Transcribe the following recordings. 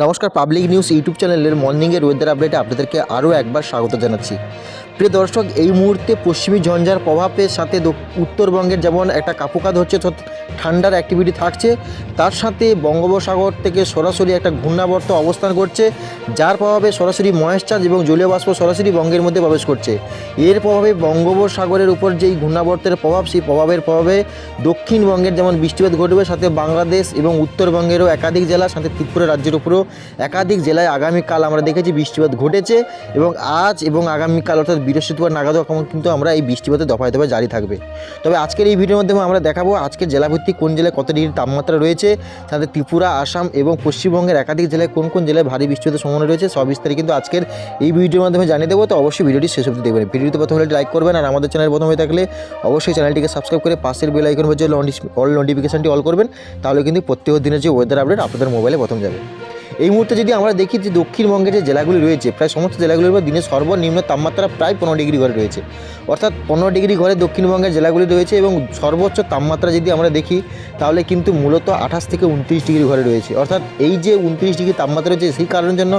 নমস্কার, public news YouTube চ্যানেলের মর্নিংয়ের weather আপডেটে আপনাদেরকে আরও একবার স্বাগত জানাচ্ছি। প্রিয় দর্শক, এই মুহূর্তে পশ্চিমী ঝঞ্ঝার প্রভাবের সাথে উত্তরবঙ্গের যেমন একটা কাপুকাত হচ্ছে, ঠান্ডার অ্যাক্টিভিটি থাকছে, তার সাথে বঙ্গোপসাগর থেকে সরাসরি একটা ঘূর্ণাবর্ত অবস্থান করছে, যার প্রভাবে সরাসরি ময়েশ্চার এবং জলীয় বাষ্প সরাসরি বঙ্গের মধ্যে প্রবেশ করছে। এর প্রভাবে বঙ্গোপসাগরের উপর যেই ঘূর্ণাবর্তের প্রভাব, সেই প্রভাবের প্রভাবে দক্ষিণবঙ্গের যেমন বৃষ্টিপাত ঘটবে, সাথে বাংলাদেশ এবং উত্তরবঙ্গেরও একাধিক জেলা, সাথে ত্রিপুরা রাজ্যের উপরেও একাধিক জেলায় আগামীকাল আমরা দেখেছি বৃষ্টিপাত ঘটেছে এবং আজ এবং আগামীকাল অর্থাৎ বৃহস্পতিবার নাগাদ কিন্তু আমরা এই বৃষ্টিপাতের দফায় দফায় জারি থাকবে। তবে আজকের এই ভিডিওর মাধ্যমে আমরা দেখাবো আজকের জেলাভিত্তিক কোন জেলায় কত ডিগ্রি তাপমাত্রা রয়েছে, সাথে ত্রিপুরা, আসাম এবং পশ্চিমবঙ্গের একাধিক জেলায় কোন কোন জেলায় ভারী বৃষ্টিপাতের সম্ভাবনা রয়েছে, সব বিস্তারিত কিন্তু আজকের এই ভিডিওর মাধ্যমে জানিয়ে দেবো। তো অবশ্যই ভিডিওটি শেষ অবধি দেখবেন। ভিডিওতে প্রথমে লাইক করবেন, আর আমাদের চ্যানেল প্রথম হয়ে থাকলে অবশ্যই চ্যানেলটিকে সাবস্ক্রাইব করে পাশের বেল আইকন বাজিয়ে অল নোটিফিকেশনটি অল করবেন, তাহলে কিন্তু প্রত্যেক দিনের যে ওয়েদার আপডেট আপনাদের মোবাইলে প্রথম যাবে। এই মুহূর্তে যদি আমরা দেখি যে দক্ষিণবঙ্গের যে জেলাগুলি রয়েছে, প্রায় সমস্ত জেলাগুলির উপর দিনের সর্বনিম্ন তাপমাত্রা প্রায় 15 ডিগ্রি ঘরে রয়েছে, অর্থাৎ 15 ডিগ্রি ঘরে দক্ষিণবঙ্গের জেলাগুলি রয়েছে। এবং সর্বোচ্চ তাপমাত্রা যদি আমরা দেখি তাহলে কিন্তু মূলত 28 থেকে 29 ডিগ্রি ঘরে রয়েছে, অর্থাৎ এই যে 29 ডিগ্রি তাপমাত্রা রয়েছে, সেই কারণের জন্য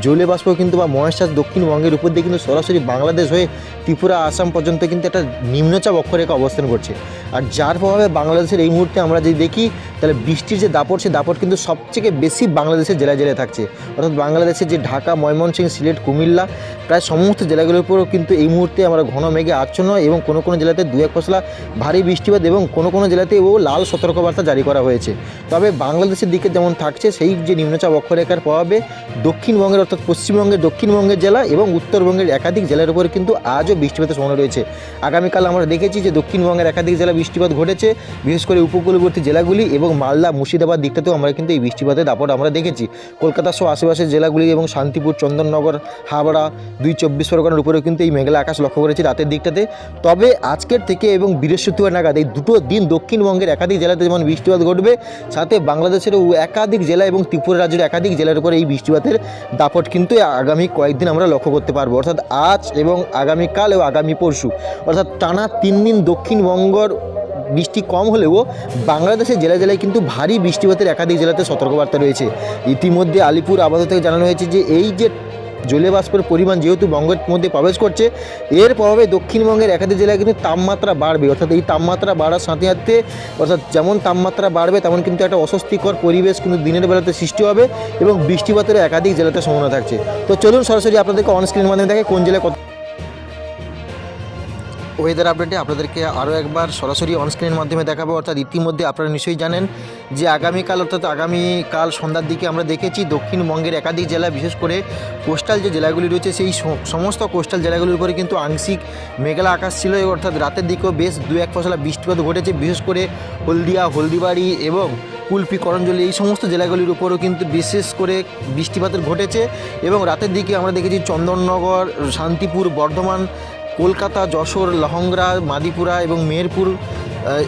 জলীয় বাষ্প কিন্তু বা ময়েশ্চার দক্ষিণবঙ্গের উপর দিয়ে কিন্তু সরাসরি বাংলাদেশ হয়ে ত্রিপুরা, আসাম পর্যন্ত কিন্তু একটা নিম্নচাপ অক্ষরেখা অবস্থান করছে। আর যার প্রভাবে বাংলাদেশের এই মুহূর্তে আমরা যদি দেখি তাহলে বৃষ্টির যে দাপট, সেই দাপট কিন্তু সবথেকে বেশি বাংলাদেশের জেলায় জেলায় থাকছে, অর্থাৎ বাংলাদেশের যে ঢাকা, ময়মনসিংহ, সিলেট, কুমিল্লা প্রায় সমস্ত জেলাগুলোর উপরও কিন্তু এই মুহূর্তে আমরা ঘন মেঘে আচ্ছন্ন এবং কোনো কোনো জেলাতে 2-1 পশলা ভারী বৃষ্টিপাত এবং কোনো কোনো জেলাতেও লাল সতর্কবার্তা জারি করা হয়েছে। তবে বাংলাদেশের দিকে যেমন থাকছে, সেই যে নিম্নচাপ অক্ষরেখার প্রভাবে দক্ষিণবঙ্গের অর্থাৎ পশ্চিমবঙ্গের দক্ষিণবঙ্গের জেলা এবং উত্তরবঙ্গের একাধিক জেলার উপরে কিন্তু আজও বৃষ্টিপাতের সম্ভাবনা রয়েছে। আগামীকাল আমরা দেখেছি যে দক্ষিণবঙ্গের একাধিক জেলা বৃষ্টিপাত ঘটেছে, বিশেষ করে উপকূলবর্তী জেলাগুলি এবং মালদা, মুর্শিদাবাদ দিকটাতেও আমরা কিন্তু এই বৃষ্টিপাতের দাপট আমরা দেখেছি। কলকাতা সহ আশেপাশের জেলাগুলি এবং শান্তিপুর, চন্দননগর, হাবড়া, 2 চব্বিশ পরগনার উপরেও কিন্তু এই মেঘলা আকাশ লক্ষ্য করেছি রাতের দিকটাতে। তবে আজকের থেকে এবং বৃহস্পতিবার নাগাদ এই দুটো দিন দক্ষিণবঙ্গের একাধিক জেলাতে যেমন বৃষ্টিপাত ঘটবে, সাথে বাংলাদেশেরও একাধিক জেলা এবং ত্রিপুরা রাজ্যের একাধিক জেলার উপরে এই বৃষ্টিপাতের দাপট কিন্তু আগামী কয়েকদিন আমরা লক্ষ্য করতে পারবো, অর্থাৎ আজ এবং আগামীকাল এবং আগামী পরশু, অর্থাৎ টানা 3 দিন দক্ষিণবঙ্গর বৃষ্টি কম হলেও বাংলাদেশের জেলায় জেলায় কিন্তু ভারী বৃষ্টিপাতের একাধিক জেলাতে সতর্কবার্তা রয়েছে। ইতিমধ্যে আলিপুর আবহাওয়া থেকে জানানো হয়েছে যে এই যে জলীয় বাষ্পের পরিমাণ যেহেতু বঙ্গের মধ্যে প্রবেশ করছে, এর প্রভাবে দক্ষিণবঙ্গের একাধিক জেলায় কিন্তু তাপমাত্রা বাড়বে, অর্থাৎ এই তাপমাত্রা বাড়ার সাথে সাথে অর্থাৎ যেমন তাপমাত্রা বাড়বে তেমন কিন্তু একটা অস্বস্তিকর পরিবেশ কিন্তু দিনের বেলাতে সৃষ্টি হবে এবং বৃষ্টিপাতের একাধিক জেলাতে সম্ভাবনা থাকছে। তো চলুন সরাসরি আপনাদেরকে অনস্ক্রিনের মাধ্যমে দেখে কোন জেলায় কত ওয়েদার আপডেটে আপনাদেরকে আরও একবার সরাসরি অনস্ক্রিনের মাধ্যমে দেখাবো। অর্থাৎ ইতিমধ্যে আপনারা নিশ্চয়ই জানেন যে আগামীকাল অর্থাৎ আগামীকাল সন্ধ্যার দিকে আমরা দেখেছি দক্ষিণবঙ্গের একাধিক জেলা, বিশেষ করে কোস্টাল যে জেলাগুলি রয়েছে, সেই সমস্ত কোস্টাল জেলাগুলির উপরে কিন্তু আংশিক মেঘলা আকাশ ছিল, অর্থাৎ রাতের দিকেও বেশ 2-1 পশলা বৃষ্টিপাত ঘটেছে, বিশেষ করে হলদিয়া, হলদিবাড়ি এবং কুলপি, করঞ্জলি এই সমস্ত জেলাগুলির উপরও কিন্তু বিশেষ করে বৃষ্টিপাত ঘটেছে। এবং রাতের দিকে আমরা দেখেছি চন্দননগর, শান্তিপুর, বর্ধমান, কলকাতা, যশোর, লহংরা, মাদিপুরা এবং মেহেরপুর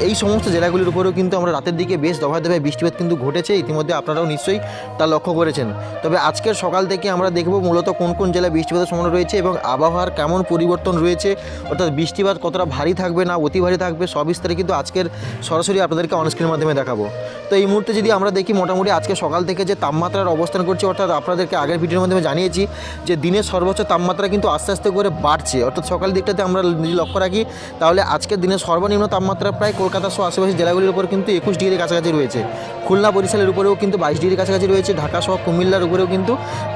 এই সমস্ত জেলাগুলির উপরেও কিন্তু আমরা রাতের দিকে বেশ দফায় দফায় বৃষ্টিপাত কিন্তু ঘটেছে, ইতিমধ্যে আপনারাও নিশ্চয়ই তা লক্ষ্য করেছেন। তবে আজকের সকাল থেকে আমরা দেখব মূলত কোন কোন জেলায় বৃষ্টিপাতের সম্ভাবনা রয়েছে এবং আবহাওয়ার কেমন পরিবর্তন রয়েছে, অর্থাৎ বৃষ্টিপাত কতটা ভারী থাকবে না অতি ভারী থাকবে, সব বিস্তারিত কিন্তু আজকের সরাসরি আপনাদেরকে অনস্ক্রিনের মাধ্যমে দেখাবো। তো এই মুহূর্তে যদি আমরা দেখি মোটামুটি আজকে সকাল থেকে যে তাপমাত্রার অবস্থান করছে, অর্থাৎ আপনাদেরকে আগের ভিডিওর মাধ্যমে জানিয়েছি যে দিনের সর্বোচ্চ তাপমাত্রা কিন্তু আস্তে আস্তে করে বাড়ছে, অর্থাৎ সকাল দিকটাতে আমরা যদি লক্ষ্য রাখি তাহলে আজকের দিনের সর্বনিম্ন তাপমাত্রা প্রায় কলকাতা সহ আশেপাশের জেলাগুলির উপর কিন্তু 21 ডিগ্রির কাছাকাছি রয়েছে, খুলনা, বরিশালের উপরেও কিন্তু 22 ডিগ্রির কাছাকাছি রয়েছে, ঢাকা সহ কুমিল্লার উপরেও কিন্তু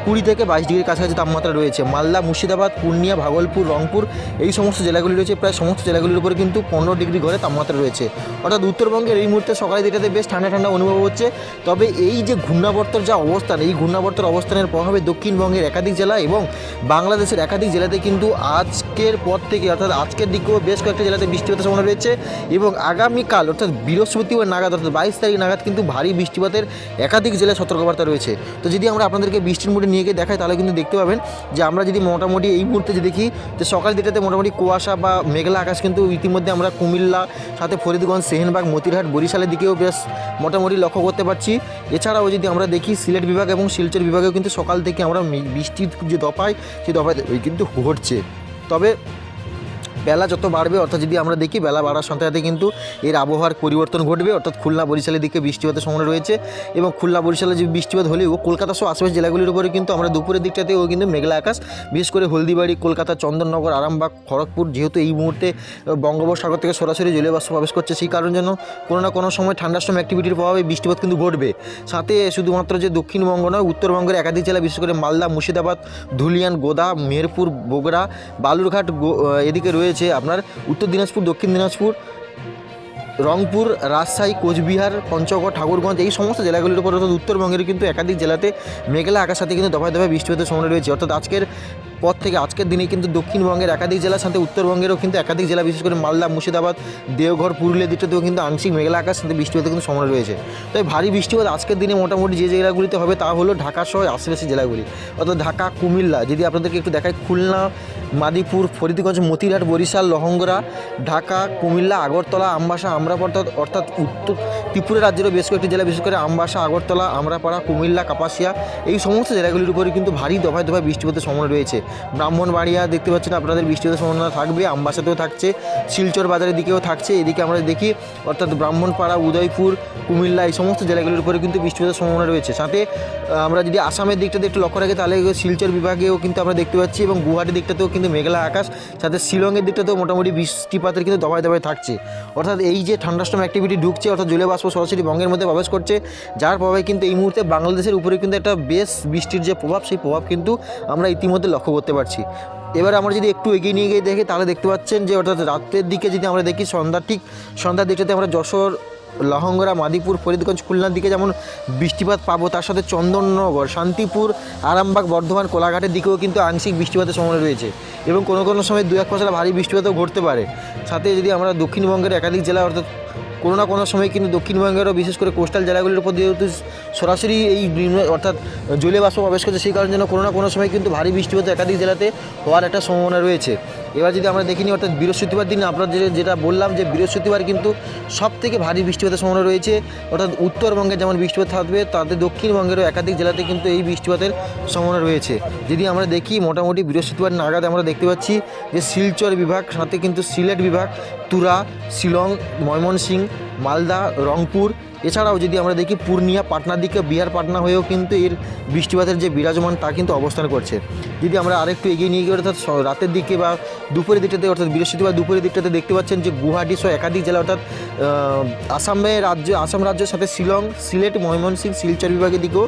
20 থেকে 22 ডিগ্রির কাছাকাছি তাপমাত্রা রয়েছে, মালদা, মুর্শিদাবাদ, পূর্ণিয়া, ভাগলপুর, রংপুর এই সমস্ত জেলাগুলি রয়েছে, প্রায় সমস্ত জেলাগুলির উপরে কিন্তু 15 ডিগ্রি ঘরে তাপমাত্রা রয়েছে, অর্থাৎ উত্তরবঙ্গের এই মুহূর্তে সকালে দিকটাতে বেশ ঠান্ডা ঠান্ডা অনুভব হচ্ছে। তবে এই যে ঘূর্ণাবর্তের যা অবস্থান, এই ঘূর্ণাবর্তের অবস্থানের প্রভাবে দক্ষিণবঙ্গের একাধিক জেলা এবং বাংলাদেশের একাধিক জেলাতে কিন্তু আজকের পর থেকে অর্থাৎ আজকের দিকেও বেশ কয়েকটা জেলাতে বৃষ্টিপাতের সম্ভাবনা রয়েছে এবং আগামীকাল অর্থাৎ বৃহস্পতিবার নাগাদ অর্থাৎ 22 তারিখ নাগাদ কিন্তু ভারী বৃষ্টিপাতের একাধিক জেলায় সতর্কবার্তা রয়েছে। তো যদি আমরা আপনাদেরকে বৃষ্টির মুডে নিয়ে গিয়ে দেখাই তাহলে কিন্তু দেখতে পাবেন যে আমরা যদি মোটামুটি এই মুহূর্তে যে দেখি যে সকাল দিকটাতে মোটামুটি কুয়াশা বা মেঘলা আকাশ কিন্তু ইতিমধ্যে আমরা কুমিল্লা, সাথে ফরিদগঞ্জ, সেহেনবাগ, মতিরহাট, বরিশালের দিকেও বেশ মোটামুটি লক্ষ্য করতে পারছি। এছাড়াও যদি আমরা দেখি সিলেট বিভাগ এবং শিলচর বিভাগেও কিন্তু সকাল থেকে আমরা বৃষ্টির যে দফায় সেই দফায় কিন্তু ঘটছে। তবে বেলা যত বাড়বে, অর্থাৎ যদি আমরা দেখি বেলা বাড়ার সাথে সাথে কিন্তু এর আবহাওয়ার পরিবর্তন ঘটবে, অর্থাৎ খুলনা বরিশালের দিকে বৃষ্টিপাতের সম্ভাবনা রয়েছে। এবং খুলনা বরিশালে যে বৃষ্টিপাত হলেও কলকাতা সহ আশেপাশ জেলাগুলির উপরে কিন্তু আমরা দুপুরের দিকটাতেও কিন্তু মেঘলা আকাশ, বিশেষ করে হলদিবাড়ি, কলকাতা, চন্দননগর, আরামবাগ, খড়গপুর, যেহেতু এই মুহূর্তে বঙ্গোপসাগর থেকে সরাসরি জলীয় বাষ্প প্রবেশ করছে, সেই কারণের জন্য কোনো না কোনো সময় ঠান্ডাস্টর্ম অ্যাক্টিভিটির প্রভাবে বৃষ্টিপাত কিন্তু ঘটবে। সাথে শুধুমাত্র যে দক্ষিণবঙ্গ নয়, উত্তরবঙ্গের একাধিক জেলা, বিশেষ করে মালদা, মুর্শিদাবাদ, ধুলিয়ান, গোদা, মেহেরপুর, বগুড়া, বালুরঘাট এদিকে রয়েছে আপনার উত্তর দিনাজপুর, দক্ষিণ দিনাজপুর, রংপুর, রাজশাহী, কোচবিহার, পঞ্চগড়, ঠাকুরগঞ্জ, এই সমস্ত জেলাগুলির উপর অর্থাৎ উত্তরবঙ্গের কিন্তু একাধিক জেলাতে মেঘলা আকাশ সাথে কিন্তু দফায় দফায় বৃষ্টিপাতের সম্ভাবনা রয়েছে। অর্থাৎ আজকের দিনে কিন্তু দক্ষিণবঙ্গের একাধিক জেলার সাথে উত্তরবঙ্গেরও কিন্তু একাধিক জেলা, বিশেষ করে মালদা, মুর্শিদাবাদ, দেওঘর, পুরুলিয়া দিকটাতেও কিন্তু আংশিক মেঘলা আকাশ সাথে বৃষ্টিপাতের কিন্তু সম্ভাবনা রয়েছে। তবে ভারী বৃষ্টিপাত আজকের দিনে মোটামুটি যে জেলাগুলিতে হবে তা হলো ঢাকা সহ আশেপাশের জেলাগুলি, অর্থাৎ ঢাকা, কুমিল্লা, যদি আপনাদেরকে একটু দেখায়, খুলনা, মাদিপুর, ফরিদগঞ্জ, মতিরহাট, বরিশাল, লহংগরা, ঢাকা, কুমিল্লা, আগরতলা, আমবাসা, আমরাপাড়া, অর্থাৎ উত্তর ত্রিপুরা রাজ্যেরও বেশ কয়েকটি জেলা, বিশেষ করে আমবাসা, আগরতলা, আমরাপাড়া, কুমিল্লা, কাপাসিয়া, এই সমস্ত জেলাগুলির উপরে কিন্তু ভারী দফায় দফায় বৃষ্টিপাতের সম্ভাবনা রয়েছে। ব্রাহ্মণবাড়িয়া দেখতে পাচ্ছেন আপনাদের বৃষ্টিপাতের সম্ভাবনা থাকবে, আমবাসাতেও থাকছে, শিলচর বাজারের দিকেও থাকছে। এদিকে আমরা দেখি অর্থাৎ ব্রাহ্মণপাড়া, উদয়পুর, কুমিল্লা, এই সমস্ত জেলাগুলির উপরে কিন্তু বৃষ্টিপাতের সম্ভাবনা রয়েছে। সাথে আমরা যদি আসামের দিকটাতে একটু লক্ষ্য রাখি, তাহলে শিলচর বিভাগেও কিন্তু আমরা দেখতে পাচ্ছি, এবং গুয়াহাটির দিকটাতেও কিন্তু মেঘলা আকাশ, সাথে শিলংয়ের দিকটাতেও মোটামুটি বৃষ্টিপাতের কিন্তু দফায় দফায় থাকছে। অর্থাৎ এই যে ঠান্ডাস্টর্ম অ্যাক্টিভিটি ঢুকছে, অর্থাৎ জলীয় বাষ্প সরাসরি বঙ্গের মধ্যে প্রবেশ করছে, যার প্রভাবে কিন্তু এই মুহূর্তে বাংলাদেশের উপরে কিন্তু একটা বেশ বৃষ্টির যে প্রভাব, সেই প্রভাব কিন্তু আমরা ইতিমধ্যে লক্ষ্য করতে পারছি। এবার আমরা যদি একটু এগিয়ে নিয়ে গিয়ে দেখি, তাহলে দেখতে পাচ্ছেন যে অর্থাৎ রাতের দিকে যদি আমরা দেখি, সন্ধ্যার দিকটাতে আমরা যশোর, লহংগরা, মাদিপুর, ফরিদগঞ্জ, খুলনার দিকে যেমন বৃষ্টিপাত পাবো, তার সাথে চন্দননগর, শান্তিপুর, আরামবাগ, বর্ধমান, কোলাঘাটের দিকেও কিন্তু আংশিক বৃষ্টিপাতের সম্ভাবনা রয়েছে, এবং কোনো কোনো সময় 2-1 পশলা ভারী বৃষ্টিপাতও ঘটতে পারে। সাথে যদি আমরা দক্ষিণবঙ্গের একাধিক জেলা, অর্থাৎ কোনো না কোনো সময় কিন্তু দক্ষিণবঙ্গেরও বিশেষ করে কোস্টাল জেলাগুলির উপর যেহেতু সরাসরি এই অর্থাৎ জলীয় বাষ্প প্রবেশ করছে, সেই কারণের জন্য কোনো না কোনো সময় কিন্তু ভারী বৃষ্টিপাত একাধিক জেলাতে হওয়ার একটা সম্ভাবনা রয়েছে। এবার যদি আমরা দেখিনি, অর্থাৎ বৃহস্পতিবার দিন আপনাদের যেটা বললাম, যে বৃহস্পতিবার কিন্তু সবথেকে ভারী বৃষ্টিপাতের সম্ভাবনা রয়েছে, অর্থাৎ উত্তরবঙ্গে যেমন বৃষ্টিপাত থাকবে, তাতে দক্ষিণবঙ্গেরও একাধিক জেলাতে কিন্তু এই বৃষ্টিপাতের সম্ভাবনা রয়েছে। যদি আমরা দেখি মোটামুটি বৃহস্পতিবার নাগাদ আমরা দেখতে পাচ্ছি যে শিলচর বিভাগ, সাথে কিন্তু সিলেট বিভাগ, তুরা, শিলং, ময়মনসিংহ, মালদা, রংপুর, এছাড়াও যদি আমরা দেখি পূর্ণিয়া, পাটনার দিকে, বিহার পাটনা হয়েও কিন্তু এর বৃষ্টিপাতের যে বিরাজমান তা কিন্তু অবস্থান করছে। যদি আমরা আরেকটু এগিয়ে নিয়ে গিয়ে অর্থাৎ রাতের দিকে বা দুপুরের দিকটাতে, অর্থাৎ বৃহস্পতিবার দুপুরের দিকটাতে দেখতে পাচ্ছেন যে গুয়াহাটি সহ একাধিক জেলা, অর্থাৎ আসাম রাজ্যের সাথে শিলং, সিলেট, ময়মনসিংহ, শিলচর বিভাগের দিকেও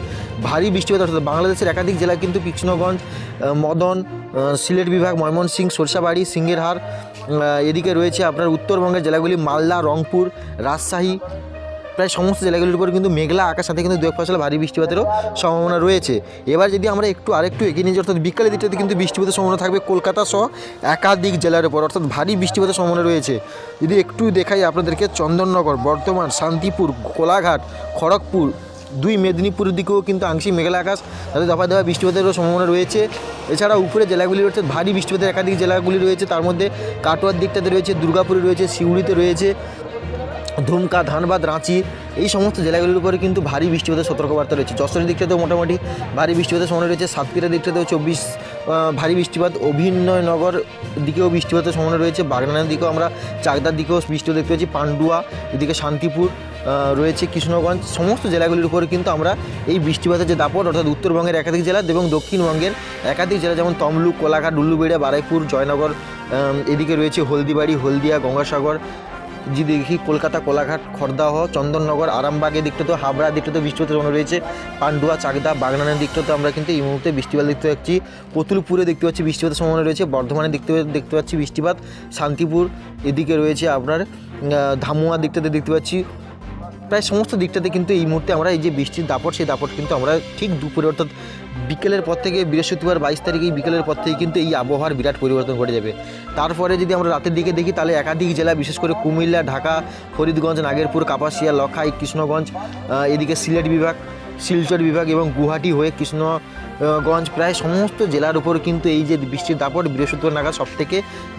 ভারী বৃষ্টিপাত, অর্থাৎ বাংলাদেশের একাধিক জেলা কিন্তু কৃষ্ণগঞ্জ, মদন, সিলেট বিভাগ, ময়মনসিংহ, সরষাবাড়ি, সিংহেরহাট, এদিকে রয়েছে আপনার উত্তরবঙ্গের জেলাগুলি মালদা, রংপুর, রাজশাহী, প্রায় সমস্ত জেলাগুলির উপর কিন্তু মেঘলা আকাশ, সাথে কিন্তু 2-1 পশলা ভারী বৃষ্টিপাতেরও সম্ভাবনা রয়েছে। এবার যদি আমরা আরেকটু এগিয়ে নিয়ে যাই, অর্থাৎ বিকালের দিকটাতে কিন্তু বৃষ্টিপাতের সম্ভাবনা থাকবে কলকাতা সহ একাধিক জেলার উপর, অর্থাৎ ভারী বৃষ্টিপাতের সম্ভাবনা রয়েছে। যদি একটু দেখাই আপনাদেরকে, চন্দননগর, বর্ধমান, শান্তিপুর, কোলাঘাট, খড়গপুর, 2 মেদিনীপুরের দিকেও কিন্তু আংশিক মেঘলা আকাশ, তাদের দফায় দফায় বৃষ্টিপাতেরও সম্ভাবনা রয়েছে। এছাড়া উপরে জেলাগুলি অর্থাৎ ভারী বৃষ্টিপাতের একাধিক জেলাগুলি রয়েছে, তার মধ্যে কাটোয়ার দিকটাতে রয়েছে, দুর্গাপুরে রয়েছে, সিউড়িতে রয়েছে, ধুমকা, ধানবাদ, রাঁচি, এই সমস্ত জেলাগুলির উপরে কিন্তু ভারী বৃষ্টিপাতের সতর্কবার্তা রয়েছে। যশোরের দিকটাতেও মোটামুটি ভারী বৃষ্টিপাতের সম্ভাবনা রয়েছে, সাতক্ষীরার দিকটাতেও 24 ভারী বৃষ্টিপাত, অভিনয়নগর দিকেও বৃষ্টিপাতের সম্ভাবনা রয়েছে, বাগনানের দিকেও আমরা, চাকদার দিকেও বৃষ্টিপাত দেখতে পাচ্ছি, পান্ডুয়া, এদিকে শান্তিপুর রয়েছে, কৃষ্ণগঞ্জ, সমস্ত জেলাগুলির উপরে কিন্তু আমরা এই বৃষ্টিপাতের যে দাপট, অর্থাৎ উত্তরবঙ্গের একাধিক জেলা এবং দক্ষিণবঙ্গের একাধিক জেলা, যেমন তমলুক, কোলাঘাট, ডুল্লুবেড়িয়া, বারুইপুর, জয়নগর, এদিকে রয়েছে হলদিবাড়ি, হলদিয়া, গঙ্গাসাগর, যদি দেখি কলকাতা, কোলাঘাট, খড়দাহ, চন্দননগর, আরামবাগের দিকটাতেও, হাবড়ার দিকটাতেও বৃষ্টিপাতের সম্ভাবনা রয়েছে, পান্ডুয়া, চাকদা, বাগনানের দিকটাতেও আমরা কিন্তু এই মুহূর্তে বৃষ্টিপাত দেখতে পাচ্ছি, কতুলপুরে দেখতে পাচ্ছি বৃষ্টিপাতের সম্ভাবনা রয়েছে, বর্ধমানের দেখতে পাচ্ছি বৃষ্টিপাত, শান্তিপুর, এদিকে রয়েছে আপনার ধামুয়া দিকটাতে দেখতে পাচ্ছি, প্রায় সমস্ত দিকটাতে কিন্তু এই মুহূর্তে আমরা এই যে বৃষ্টির দাপট, সেই দাপট কিন্তু আমরা ঠিক দুপুরে, অর্থাৎ বিকেলের পর থেকে, বৃহস্পতিবার 22 তারিখে বিকেলের পর থেকে কিন্তু এই আবহাওয়ার বিরাট পরিবর্তন ঘটে যাবে। তারপরে যদি আমরা রাতের দিকে দেখি, তাহলে একাধিক জেলা, বিশেষ করে কুমিল্লা, ঢাকা, ফরিদগঞ্জ, নাগেরপুর, কাপাসিয়া, লখাই, কৃষ্ণগঞ্জ, এদিকে সিলেট বিভাগ, শিলচর বিভাগ এবং গুয়াহাটি হয়ে কৃষ্ণগঞ্জ প্রায় সমস্ত জেলার উপর কিন্তু এই যে বৃষ্টির দাপট বৃহস্পতিবার নাগাদ সবথেকে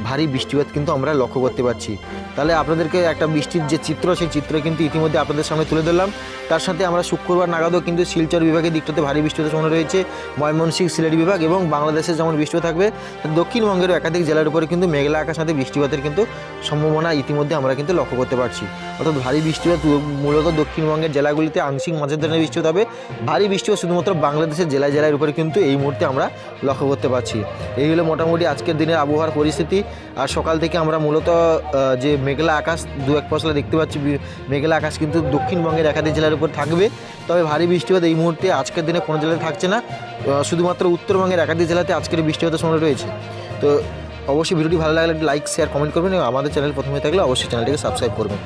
ভারী বৃষ্টিপাত কিন্তু আমরা লক্ষ্য করতে পারছি। তাহলে আপনাদেরকে একটা বৃষ্টির যে চিত্র, সেই চিত্র কিন্তু ইতিমধ্যে আপনাদের সামনে তুলে ধরলাম। তার সাথে আমরা শুক্রবার নাগাদও কিন্তু শিলচর বিভাগের দিকটাতে ভারী বৃষ্টিপাতের সম্ভাবনা রয়েছে। ময়মনসিংহ, সিলেট বিভাগ এবং বাংলাদেশে যেমন বৃষ্টিপাত থাকবে, দক্ষিণবঙ্গেরও একাধিক জেলার উপরে কিন্তু মেঘলা আকাশ সাথে বৃষ্টিপাতের কিন্তু সম্ভাবনা ইতিমধ্যে আমরা কিন্তু লক্ষ্য করতে পারছি। অর্থাৎ ভারী বৃষ্টিপাত মূলত দক্ষিণবঙ্গের জেলাগুলিতে আংশিক মাঝের ধরনের বৃষ্টিপাত হবে। ভারী বৃষ্টিপাত শুধুমাত্র বাংলাদেশের জেলায় জেলার উপরে কিন্তু এই মুহূর্তে আমরা লক্ষ্য করতে পারছি। এই হলো মোটামুটি আজকের দিনের আবহাওয়ার পরিস্থিতি। আর সকাল থেকে আমরা মূলত যে মেঘলা আকাশ দু এক পশলা দেখতে পাচ্ছি, মেঘলা আকাশ কিন্তু দক্ষিণবঙ্গের একাধিক জেলার উপর থাকবে। তবে ভারী বৃষ্টিপাত এই মুহূর্তে আজকের দিনে কোনো জেলায় থাকছে না, শুধুমাত্র উত্তরবঙ্গের একাধিক জেলাতে আজকের বৃষ্টিপাতের সময় রয়েছে। তো অবশ্যই ভিডিওটি ভালো লাগলে লাইক, শেয়ার, কমেন্ট করবেন এবং আমাদের চ্যানেল প্রথমে থাকলে অবশ্যই চ্যানেলটিকে সাবস্ক্রাইব করবেন।